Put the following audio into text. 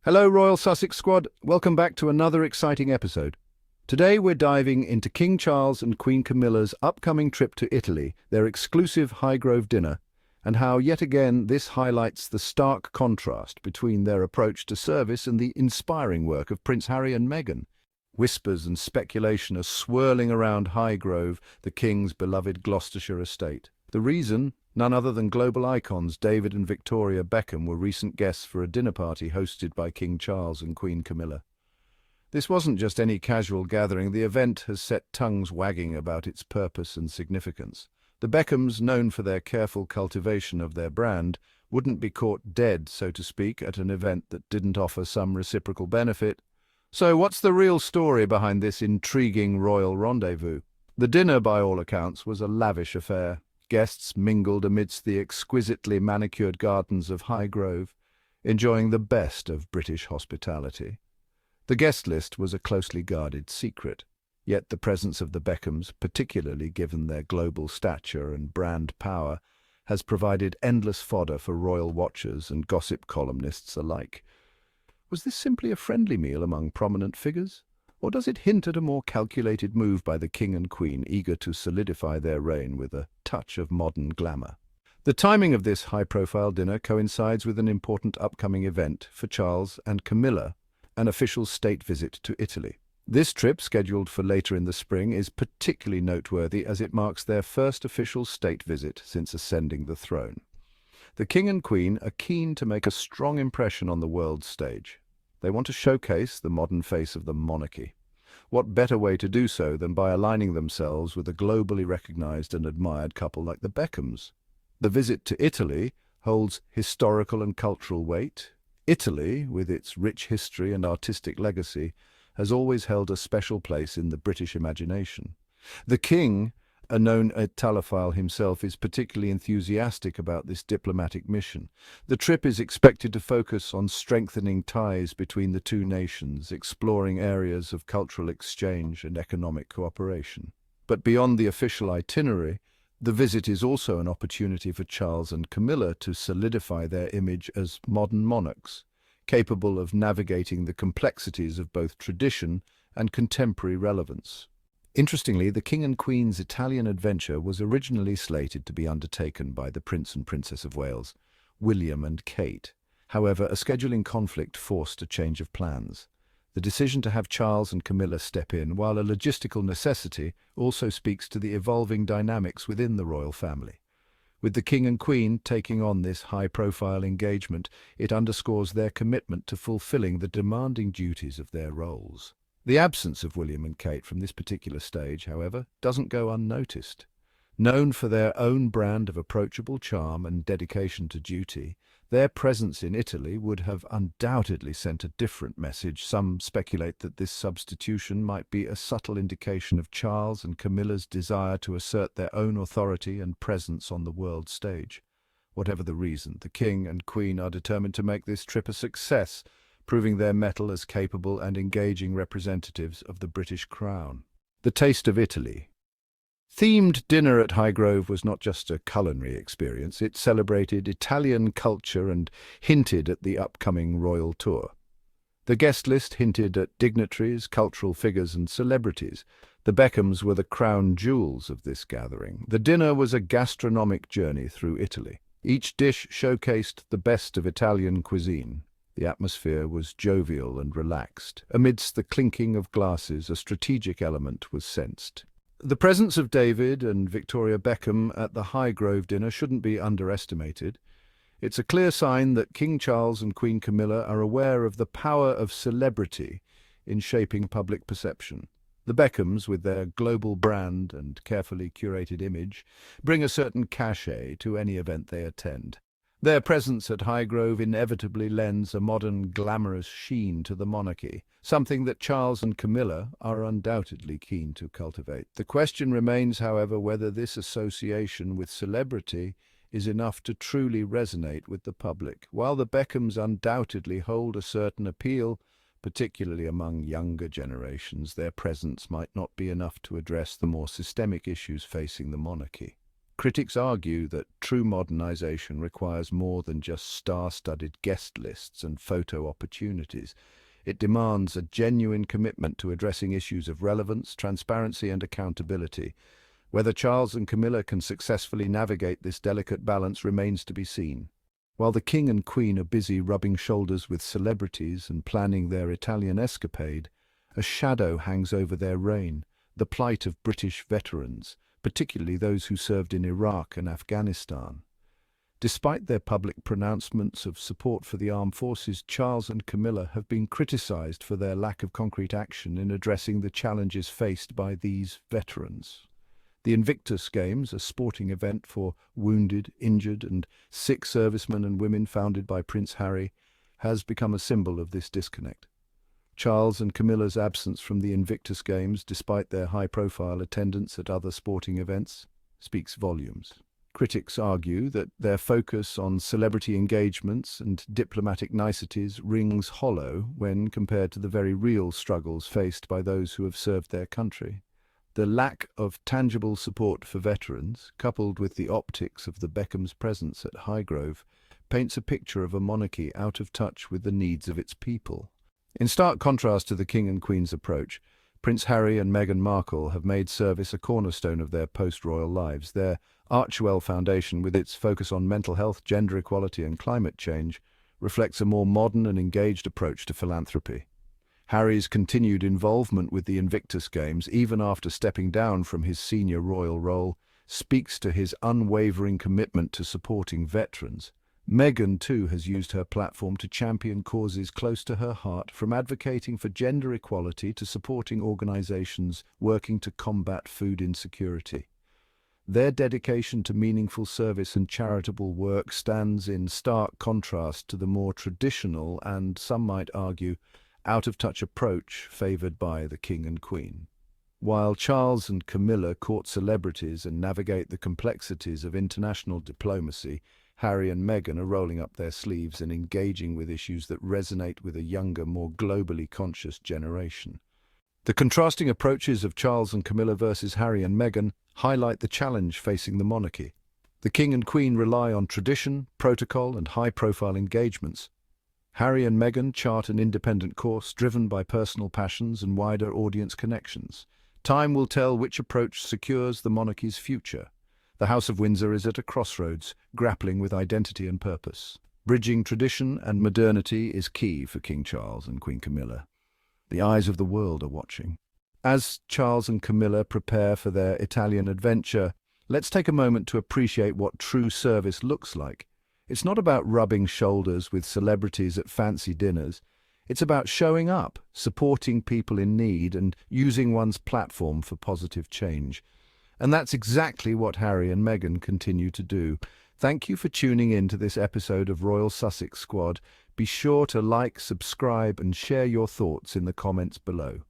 Hello, Royal Sussex Squad. Welcome back to another exciting episode. Today we're diving into King Charles and Queen Camilla's upcoming trip to Italy, their exclusive Highgrove dinner, and how yet again this highlights the stark contrast between their approach to service and the inspiring work of Prince Harry and Meghan. Whispers and speculation are swirling around Highgrove, the King's beloved Gloucestershire estate. The reason? None other than global icons David and Victoria Beckham were recent guests for a dinner party hosted by King Charles and Queen Camilla. This wasn't just any casual gathering. The event has set tongues wagging about its purpose and significance. The Beckhams, known for their careful cultivation of their brand, wouldn't be caught dead, so to speak, at an event that didn't offer some reciprocal benefit. So what's the real story behind this intriguing royal rendezvous? The dinner, by all accounts, was a lavish affair. Guests mingled amidst the exquisitely manicured gardens of Highgrove, enjoying the best of British hospitality. The guest list was a closely guarded secret, yet the presence of the Beckhams, particularly given their global stature and brand power, has provided endless fodder for royal watchers and gossip columnists alike. Was this simply a friendly meal among prominent figures? Or does it hint at a more calculated move by the King and Queen, eager to solidify their reign with a touch of modern glamour? The timing of this high-profile dinner coincides with an important upcoming event for Charles and Camilla, an official state visit to Italy. This trip, scheduled for later in the spring, is particularly noteworthy as it marks their first official state visit since ascending the throne. The King and Queen are keen to make a strong impression on the world stage. They want to showcase the modern face of the monarchy. What better way to do so than by aligning themselves with a globally recognized and admired couple like the Beckhams? The visit to Italy holds historical and cultural weight. Italy, with its rich history and artistic legacy, has always held a special place in the British imagination. The King, a known Italophile himself, is particularly enthusiastic about this diplomatic mission. The trip is expected to focus on strengthening ties between the two nations, exploring areas of cultural exchange and economic cooperation. But beyond the official itinerary, the visit is also an opportunity for Charles and Camilla to solidify their image as modern monarchs, capable of navigating the complexities of both tradition and contemporary relevance. Interestingly, the King and Queen's Italian adventure was originally slated to be undertaken by the Prince and Princess of Wales, William and Kate. However, a scheduling conflict forced a change of plans. The decision to have Charles and Camilla step in, while a logistical necessity, also speaks to the evolving dynamics within the royal family. With the King and Queen taking on this high-profile engagement, it underscores their commitment to fulfilling the demanding duties of their roles. The absence of William and Kate from this particular stage, however, doesn't go unnoticed. Known for their own brand of approachable charm and dedication to duty, their presence in Italy would have undoubtedly sent a different message. Some speculate that this substitution might be a subtle indication of Charles and Camilla's desire to assert their own authority and presence on the world stage. Whatever the reason, the King and Queen are determined to make this trip a success, proving their mettle as capable and engaging representatives of the British crown. The taste of Italy. Themed dinner at Highgrove was not just a culinary experience, it celebrated Italian culture and hinted at the upcoming royal tour. The guest list hinted at dignitaries, cultural figures and celebrities. The Beckhams were the crown jewels of this gathering. The dinner was a gastronomic journey through Italy. Each dish showcased the best of Italian cuisine. The atmosphere was jovial and relaxed. Amidst the clinking of glasses, a strategic element was sensed. The presence of David and Victoria Beckham at the Highgrove dinner shouldn't be underestimated. It's a clear sign that King Charles and Queen Camilla are aware of the power of celebrity in shaping public perception. The Beckhams, with their global brand and carefully curated image, bring a certain cachet to any event they attend. Their presence at Highgrove inevitably lends a modern, glamorous sheen to the monarchy, something that Charles and Camilla are undoubtedly keen to cultivate. The question remains, however, whether this association with celebrity is enough to truly resonate with the public. While the Beckhams undoubtedly hold a certain appeal, particularly among younger generations, their presence might not be enough to address the more systemic issues facing the monarchy. Critics argue that true modernization requires more than just star-studded guest lists and photo opportunities. It demands a genuine commitment to addressing issues of relevance, transparency, and accountability. Whether Charles and Camilla can successfully navigate this delicate balance remains to be seen. While the King and Queen are busy rubbing shoulders with celebrities and planning their Italian escapade, a shadow hangs over their reign, the plight of British veterans, particularly those who served in Iraq and Afghanistan. Despite their public pronouncements of support for the armed forces, Charles and Camilla have been criticized for their lack of concrete action in addressing the challenges faced by these veterans. The Invictus Games, a sporting event for wounded, injured, and sick servicemen and women founded by Prince Harry, has become a symbol of this disconnect. Charles and Camilla's absence from the Invictus Games, despite their high-profile attendance at other sporting events, speaks volumes. Critics argue that their focus on celebrity engagements and diplomatic niceties rings hollow when compared to the very real struggles faced by those who have served their country. The lack of tangible support for veterans, coupled with the optics of the Beckhams' presence at Highgrove, paints a picture of a monarchy out of touch with the needs of its people. In stark contrast to the King and Queen's approach, Prince Harry and Meghan Markle have made service a cornerstone of their post-royal lives. Their Archewell Foundation, with its focus on mental health, gender equality and climate change, reflects a more modern and engaged approach to philanthropy. Harry's continued involvement with the Invictus Games, even after stepping down from his senior royal role, speaks to his unwavering commitment to supporting veterans. Meghan, too, has used her platform to champion causes close to her heart, from advocating for gender equality to supporting organizations working to combat food insecurity. Their dedication to meaningful service and charitable work stands in stark contrast to the more traditional and, some might argue, out-of-touch approach favoured by the King and Queen. While Charles and Camilla court celebrities and navigate the complexities of international diplomacy, Harry and Meghan are rolling up their sleeves and engaging with issues that resonate with a younger, more globally conscious generation. The contrasting approaches of Charles and Camilla versus Harry and Meghan highlight the challenge facing the monarchy. The King and Queen rely on tradition, protocol, and high-profile engagements. Harry and Meghan chart an independent course driven by personal passions and wider audience connections. Time will tell which approach secures the monarchy's future. The House of Windsor is at a crossroads, grappling with identity and purpose. Bridging tradition and modernity is key for King Charles and Queen Camilla. The eyes of the world are watching. As Charles and Camilla prepare for their Italian adventure, let's take a moment to appreciate what true service looks like. It's not about rubbing shoulders with celebrities at fancy dinners. It's about showing up, supporting people in need, and using one's platform for positive change. And that's exactly what Harry and Meghan continue to do. Thank you for tuning in to this episode of Royal Sussex Squad. Be sure to like, subscribe, and share your thoughts in the comments below.